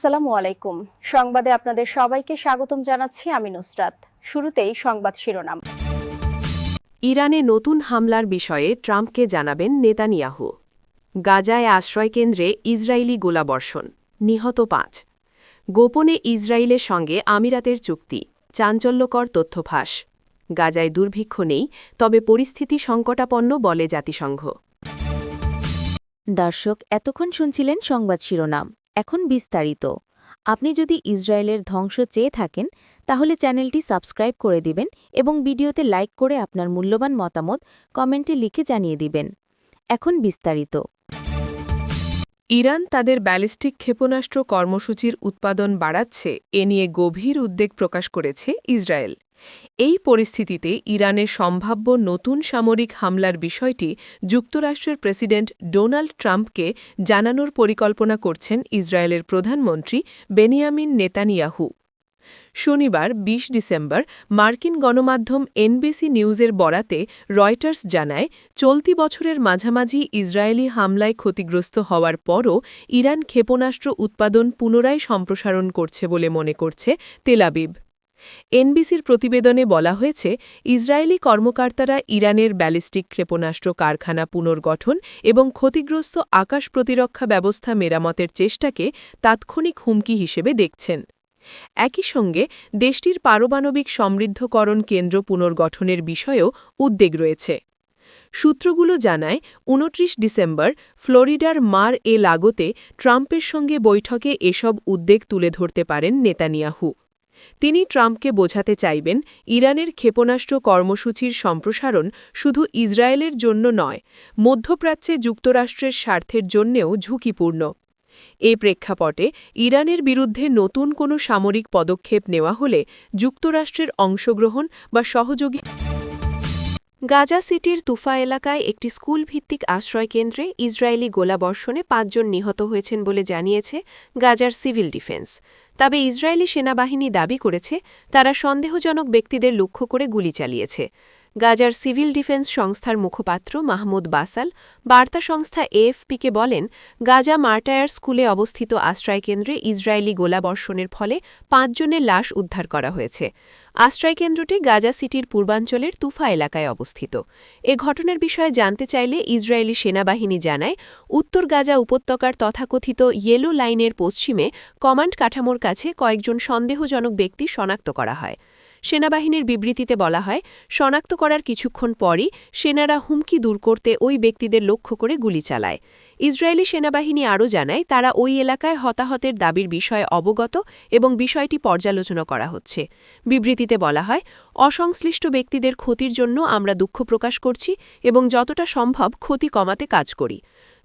আসসালামু আলাইকুম। সংবাদে আপনাদের সবাইকে স্বাগতম জানাচ্ছি আমি নুসরাত। শুরুতেই সংবাদ শিরোনাম। ইরানে নতুন হামলার বিষয়ে ট্রাম্পকে জানাবেন নেতানিয়াহু। গাজায় আশ্রয়কেন্দ্রে ইসরায়েলি গোলাবর্ষণ, নিহত ৫। গোপনে ইসরায়েলের সঙ্গে আমিরাতের চুক্তি, চাঞ্চল্যকর তথ্য ফাঁস। গাজায় দুর্ভিক্ষ নেই, তবে পরিস্থিতি সংকটাপন্ন বলে জাতিসংঘ। দর্শক, এতক্ষণ শুনছিলেন সংবাদ শিরোনাম। এখন বিস্তারিত। আপনি যদি ইসরায়েলের ধ্বংস চেয়ে থাকেন তাহলে চ্যানেলটি সাবস্ক্রাইব করে দিবেন এবং ভিডিওতে লাইক করে আপনার মূল্যবান মতামত কমেন্টে লিখে জানিয়ে দিবেন। এখন বিস্তারিত। ইরান তাদের ব্যালিস্টিক ক্ষেপণাস্ত্র কর্মসূচির উৎপাদন বাড়াচ্ছে এ নিয়ে গভীর উদ্বেগ প্রকাশ করেছে ইসরায়েল। এই পরিস্থিতিতে ইরানের সম্ভাব্য নতুন সামরিক হামলার বিষয়টি যুক্তরাষ্ট্রের প্রেসিডেন্ট ডোনাল্ড ট্রাম্পকে জানানোর পরিকল্পনা করছেন ইসরায়েলের প্রধানমন্ত্রী বেনিয়ামিন নেতানিয়াহু। শনিবার ২০ ডিসেম্বর মার্কিন গণমাধ্যম এনবিসি নিউজের বরাতে রয়টার্স জানায়, চলতি বছরের মাঝামাঝি ইসরায়েলি হামলায় ক্ষতিগ্রস্ত হওয়ার পরও ইরান ক্ষেপণাস্ত্র উৎপাদন পুনরায় সম্প্রসারণ করছে বলে মনে করছে তেল আবিব। এনবিসির প্রতিবেদনে বলা হয়েছে, ইসরায়েলি কর্মকর্তারা ইরানের ব্যালিস্টিক ক্ষেপণাস্ত্র কারখানা পুনর্গঠন এবং ক্ষতিগ্রস্ত আকাশ প্রতিরক্ষা ব্যবস্থা মেরামতের চেষ্টাকে তাৎক্ষণিক হুমকি হিসেবে দেখছেন। একই সঙ্গে দেশটির পারমাণবিক সমৃদ্ধকরণ কেন্দ্র পুনর্গঠনের বিষয়েও উদ্বেগ রয়েছে। সূত্রগুলো জানায়, ২৯ ডিসেম্বর ফ্লোরিডার মার-এ-লাগোতে ট্রাম্পের সঙ্গে বৈঠকে এসব উদ্বেগ তুলে ধরতে পারেন নেতানিয়াহু। তিনি ট্রাম্পকে বোঝাতে চাইবেন, ইরানের ক্ষেপণাস্ত্র কর্মসূচির সম্প্রসারণ শুধু ইসরায়েলের জন্য নয়, মধ্যপ্রাচ্যে যুক্তরাষ্ট্রের স্বার্থের জন্যেও ঝুঁকিপূর্ণ। এ প্রেক্ষাপটে ইরানের বিরুদ্ধে নতুন কোনো সামরিক পদক্ষেপ নেওয়া হলে যুক্তরাষ্ট্রের অংশগ্রহণ বা সহযোগী। গাজা সিটির তুফা এলাকায় একটি স্কুলভিত্তিক আশ্রয়কেন্দ্রে ইসরায়েলি গোলাবর্ষণে ৫ জন নিহত হয়েছেন বলে জানিয়েছে গাজার সিভিল ডিফেন্স। তবে ইসরায়েলি সেনাবাহিনী দাবি করেছে, তারা সন্দেহজনক ব্যক্তিদের লক্ষ্য করে গুলি চালিয়েছে। গাজার সিভিল ডিফেন্স সংস্থার মুখপাত্র মাহমুদ বাসাল বার্তা সংস্থা এএফপিকে বলেন, গাজা মার্টায়ার স্কুলে অবস্থিত আশ্রয়কেন্দ্রে ইসরায়েলি গোলাবর্ষণের ফলে ৫ জনের লাশ উদ্ধার করা হয়েছে। আশ্রয়কেন্দ্রটি গাজা সিটির পূর্বাঞ্চলের তুফা এলাকায় অবস্থিত। এ ঘটনার বিষয়ে জানতে চাইলে ইসরায়েলি সেনাবাহিনী জানায়, উত্তর গাজা উপত্যকার তথাকথিত ইয়েলো লাইনের পশ্চিমে কমান্ড কাঠামোর কাছে কয়েকজন সন্দেহজনক ব্যক্তি শনাক্ত করা হয়। সেনাবাহিনীর বিবৃতিতে বলা হয়, শনাক্ত করার কিছুক্ষণ পরই সেনারা হুমকি দূর করতে ওই ব্যক্তিদের লক্ষ্য করে গুলি চালায়। ইসরায়েলি সেনাবাহিনী আরও জানায়, তারা ওই এলাকায় হতাহতের দাবির বিষয়ে অবগত এবং বিষয়টি পর্যালোচনা করা হচ্ছে। বিবৃতিতে বলা হয়, অসংশ্লিষ্ট ব্যক্তিদের ক্ষতির জন্য আমরা দুঃখ প্রকাশ করছি এবং যতটা সম্ভব ক্ষতি কমাতে কাজ করি।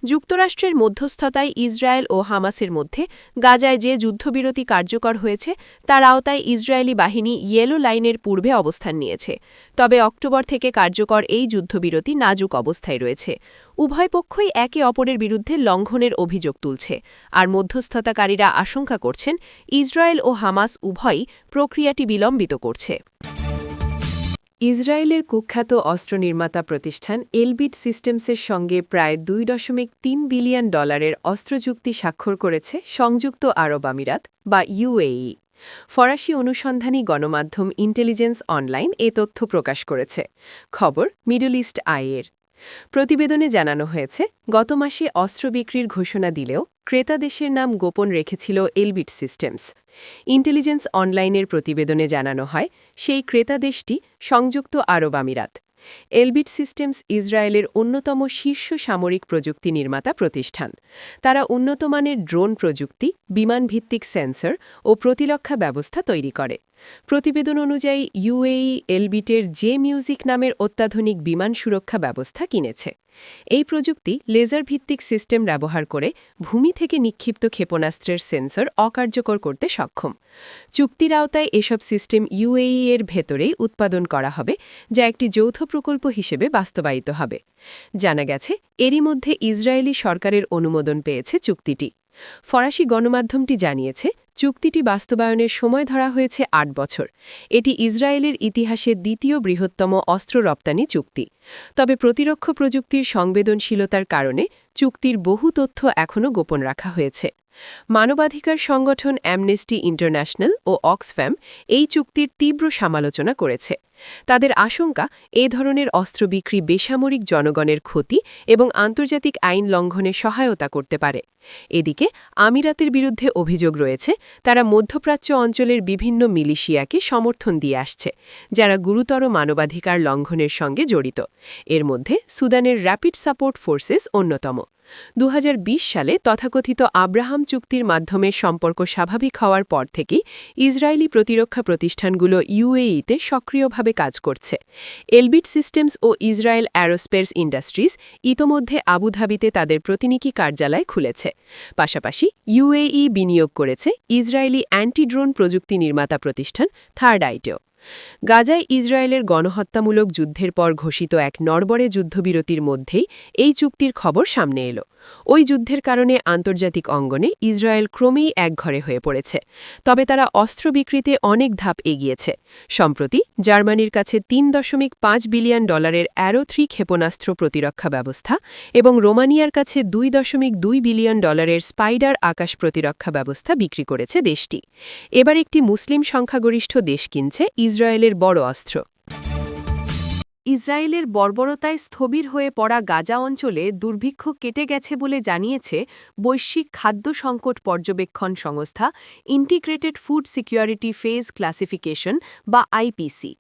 যুক্তরাষ্ট্রের মধ্যস্থতায় ইসরায়েল ও হামাসের মধ্যে গাজায় যে যুদ্ধবিরতি কার্যকর হয়েছে তার আওতায় ইসরায়েলি বাহিনী ইয়েলো লাইনের পূর্বে অবস্থান নিয়েছে। তবে অক্টোবর থেকে কার্যকর এই যুদ্ধবিরতি নাজুক অবস্থায় রয়েছে। উভয় পক্ষই একে অপরের বিরুদ্ধে লঙ্ঘনের অভিযোগ তুলছে, আর মধ্যস্থতাকারীরা আশঙ্কা করছেন, ইসরায়েল ও হামাস উভয়ই প্রক্রিয়াটি বিলম্বিত করছে। ইসরায়েলের কুখ্যাত অস্ত্র নির্মাতা প্রতিষ্ঠান এলবিট সিস্টেমসের সঙ্গে প্রায় $2.3 বিলিয়ন অস্ত্র চুক্তি স্বাক্ষর করেছে সংযুক্ত আরব আমিরাত বা ইউএই। ফরাসি অনুসন্ধানী গণমাধ্যম ইন্টেলিজেন্স অনলাইন এ তথ্য প্রকাশ করেছে। খবর মিডল ইস্ট আইয়ের। প্রতিবেদনে জানানো হয়েছে, গত মাসে অস্ত্র বিক্রির ঘোষণা দিলেও ক্রেতা দেশের নাম গোপন রেখেছিল এলবিট সিস্টেমস। ইন্টেলিজেন্স অনলাইনের প্রতিবেদনে জানানো হয়, সেই ক্রেতা দেশটি সংযুক্ত আরব আমিরাত। এলবিট সিস্টেমস ইসরায়েলের অন্যতম শীর্ষ সামরিক প্রযুক্তি নির্মাতা প্রতিষ্ঠান। তারা উন্নতমানের ড্রোন প্রযুক্তি, বিমানভিত্তিক সেন্সর ও প্রতিরক্ষা ব্যবস্থা তৈরি করে। প্রতিবেদন অনুযায়ী ইউএই এলবিটের জে মিউজিক নামের অত্যাধুনিক বিমান সুরক্ষা ব্যবস্থা কিনেছে। এই প্রযুক্তি লেজার ভিত্তিক সিস্টেম ব্যবহার করে ভূমি থেকে নিক্ষিপ্ত ক্ষেপণাস্ত্রের সেন্সর অকার্যকর করতে সক্ষম। চুক্তির আওতায় এসব সিস্টেম ইউএই এর ভেতরেই উৎপাদন করা হবে, যা একটি যৌথ প্রকল্প হিসেবে বাস্তবায়িত হবে। জানা গেছে, এরই মধ্যে ইসরায়েলি সরকারের অনুমোদন পেয়েছে চুক্তিটি। ফরাসি গণমাধ্যমটি জানিয়েছে, চুক্তিটি বাস্তবায়নের সময় ধরা হয়েছে ৮ বছর। এটি ইসরায়েলের ইতিহাসে দ্বিতীয় বৃহত্তম অস্ত্র রপ্তানি চুক্তি। তবে প্রতিরক্ষা প্রযুক্তির সংবেদনশীলতার কারণে চুক্তির বহু তথ্য এখনও গোপন রাখা হয়েছে। মানবাধিকার সংগঠন অ্যামনেস্টি ইন্টারন্যাশনাল ও অক্সফ্যাম এই চুক্তির তীব্র সমালোচনা করেছে। তাদের আশঙ্কা এ ধরনের অস্ত্র বিক্রি বেসামরিক জনগণের ক্ষতি এবং আন্তর্জাতিক আইন লঙ্ঘনে সহায়তা করতে পারে। এদিকে আমিরাতের বিরুদ্ধে অভিযোগ রয়েছে তারা মধ্যপ্রাচ্য অঞ্চলের বিভিন্ন মিলিশিয়াকে সমর্থন দিয়ে আসছে, যারা গুরুতর মানবাধিকার লঙ্ঘনের সঙ্গে জড়িত। এর মধ্যে সুদানের র্যাপিড সাপোর্ট ফোর্সেস অন্যতম। 2020 সালে তথাকথিত আব্রাহাম চুক্তির মাধ্যমে সম্পর্ক স্বাভাবিক হওয়ার পর থেকেই ইসরায়েলি প্রতিরক্ষা প্রতিষ্ঠানগুলো ইউএইতে সক্রিয়ভাবে কাজ করছে। এলবিট সিস্টেমস ও ইসরায়েল অ্যারোস্পেস ইন্ডাস্ট্রিজ ইতোমধ্যে আবুধাবিতে তাদের প্রতিনিধি কার্যালয় খুলেছে। পাশাপাশি ইউএই বিনিয়োগ করেছে ইসরায়েলি অ্যান্টি ড্রোন প্রযুক্তি নির্মাতা প্রতিষ্ঠান থার্ড আইটেও। গাজায় ইসরায়েলের গণহত্যামূলক যুদ্ধের পর ঘোষিত এক নড়বড়ে যুদ্ধবিরতির মধ্যেই এই চুক্তির খবর সামনে এলো। ওই যুদ্ধের কারণে আন্তর্জাতিক অঙ্গনে ইসরায়েল ক্রমেই একঘরে হয়ে পড়েছে। তবে তারা অস্ত্র বিক্রিতে অনেক ধাপ এগিয়েছে। সম্প্রতি জার্মানির কাছে $3.5 বিলিয়ন অ্যারো 3 ক্ষেপণাস্ত্র প্রতিরক্ষা ব্যবস্থা এবং রোমানিয়ার কাছে $2.2 বিলিয়ন স্পাইডার আকাশ প্রতিরক্ষা ব্যবস্থা বিক্রি করেছে দেশটি। এবার একটি মুসলিম সংখ্যাগরিষ্ঠ দেশ কিনছে ইসরায়েলের বড় অস্ত্র। ইসরায়েলের বর্বরতায় স্থবির হয়ে পড়া গাজা অঞ্চলে দুর্ভিক্ষ কেটে গেছে বলে জানিয়েছে বৈশ্বিক খাদ্য সংকট পর্যবেক্ষণ সংস্থা integrated food security phase classification বা আইপিসি।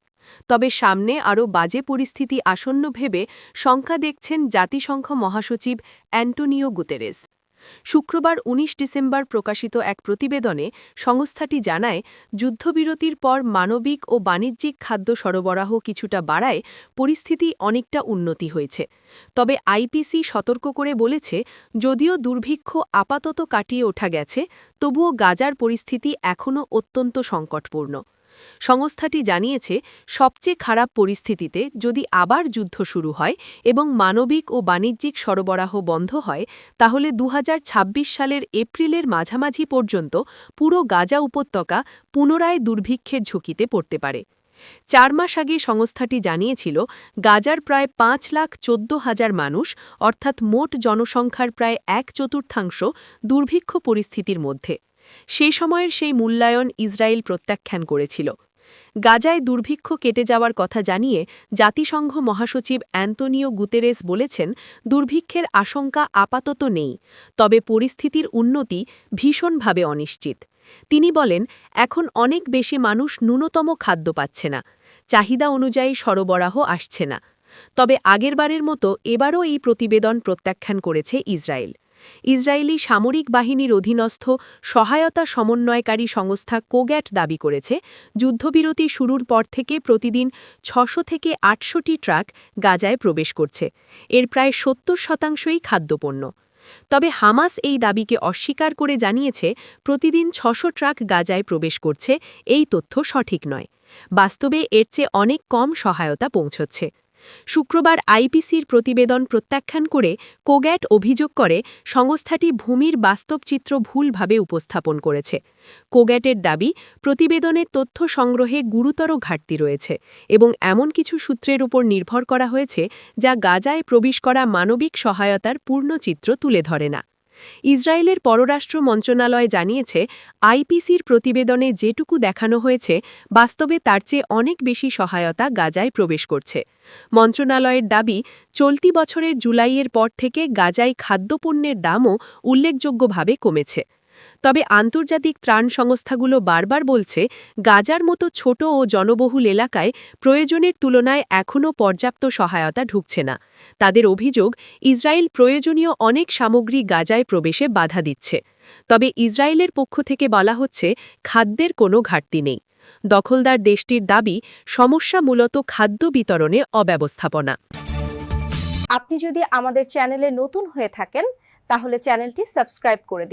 তবে সামনে আরও বাজে পরিস্থিতি আসন্ন ভেবে শঙ্কা দেখছেন জাতিসংঘ মহাসচিব অ্যান্টোনিও গুতেরেস। শুক্রবার 19 ডিসেম্বর প্রকাশিত এক প্রতিবেদনে সংস্থাটি জানায়, যুদ্ধবিরতির পর মানবিক ও বাণিজ্যিক খাদ্য সরবরাহ কিছুটা বাড়ায় পরিস্থিতি অনেকটা উন্নতি হয়েছে। তবে আইপিসি সতর্ক করে বলেছে, যদিও দুর্ভিক্ষ আপাতত কাটিয়ে ওঠা গেছে, তবুও গাজার পরিস্থিতি এখনও অত্যন্ত সংকটপূর্ণ। সংস্থাটি জানিয়েছে, সবচেয়ে খারাপ পরিস্থিতিতে যদি আবার যুদ্ধ শুরু হয় এবং মানবিক ও বাণিজ্যিক সরবরাহ বন্ধ হয়, তাহলে 2026 সালের এপ্রিলের মাঝামাঝি পর্যন্ত পুরো গাজা উপত্যকা পুনরায় দুর্ভিক্ষের ঝুঁকিতে পড়তে পারে। 4 মাস আগে সংস্থাটি জানিয়েছিল, গাজার প্রায় 5,14,000 মানুষ, অর্থাৎ মোট জনসংখ্যার প্রায় 1/4 দুর্ভিক্ষ পরিস্থিতির মধ্যে। সেই সময়ের সেই মূল্যায়ন ইসরায়েল প্রত্যাখ্যান করেছিল। গাজায় দুর্ভিক্ষ কেটে যাওয়ার কথা জানিয়ে জাতিসংঘ মহাসচিব অ্যান্টোনিও গুতেরেস বলেছেন, দুর্ভিক্ষের আশঙ্কা আপাতত নেই, তবে পরিস্থিতির উন্নতি ভীষণভাবে অনিশ্চিত। তিনি বলেন, এখন অনেক বেশি মানুষ ন্যূনতম খাদ্য পাচ্ছে না, চাহিদা অনুযায়ী সরবরাহ আসছে না। তবে আগেরবারের মতো এবারও এই প্রতিবেদন প্রত্যাখ্যান করেছে ইসরায়েল। ইসরায়েলি সামরিক বাহিনীর অধীনস্থ সহায়তা সমন্বয়কারী সংস্থা কোগ্যাট দাবি করেছে, যুদ্ধবিরতি শুরুর পর থেকে প্রতিদিন 600 থেকে 800টি ট্রাক গাজায় প্রবেশ করছে। এর প্রায় 70% খাদ্যপণ্য। তবে হামাস এই দাবিকে অস্বীকার করে জানিয়েছে, প্রতিদিন 600 ট্রাক গাজায় প্রবেশ করছে এই তথ্য সঠিক নয়। বাস্তবে এর চেয়ে অনেক কম সহায়তা পৌঁছচ্ছে। শুক্রবার আইপিসির প্রতিবেদন প্রত্যাখ্যান করে কোগ্যাট অভিযোগ করে, সংস্থাটি ভূমির বাস্তব চিত্র ভুলভাবে উপস্থাপন করেছে। কোগ্যাটের দাবি, প্রতিবেদনের তথ্য সংগ্রহে গুরুতর ঘাটতি রয়েছে এবং এমন কিছু সূত্রের উপর নির্ভর করা হয়েছে যা গাজায় প্রবেশ করা মানবিক সহায়তার পূর্ণ চিত্র তুলে ধরে না। ইসরায়েলের পররাষ্ট্র মন্ত্রণালয় জানিয়েছে, আইপিসির প্রতিবেদনে যেটুকু দেখানো হয়েছে, বাস্তবে তার চেয়ে অনেক বেশি সহায়তা গাজায় প্রবেশ করছে। মন্ত্রণালয়ের দাবি, চলতি বছরের জুলাইয়ের পর থেকে গাজায় খাদ্যপণ্যের দামও উল্লেখযোগ্যভাবে কমেছে। তবে আন্তর্জাতিক ত্রাণ সংস্থাগুলো বারবার বলছে, গাজার মতো ছোট ও জনবহুল এলাকায় প্রয়োজনের তুলনায় এখনও পর্যাপ্ত সহায়তা ঢুকছে না। তাদের অভিযোগ, ইসরায়েল প্রয়োজনীয় অনেক সামগ্রী গাজায় প্রবেশে বাধা দিচ্ছে। তবে ইসরায়েলের পক্ষ থেকে বলা হচ্ছে, খাদ্যের কোনো ঘাটতি নেই। দখলদার দেশটির দাবি, সমস্যা মূলত খাদ্য বিতরণে অব্যবস্থাপনা। আপনি যদি আমাদের চ্যানেলে নতুন হয়ে থাকেন, তাহলে চ্যানেলটি সাবস্ক্রাইব করে দিন।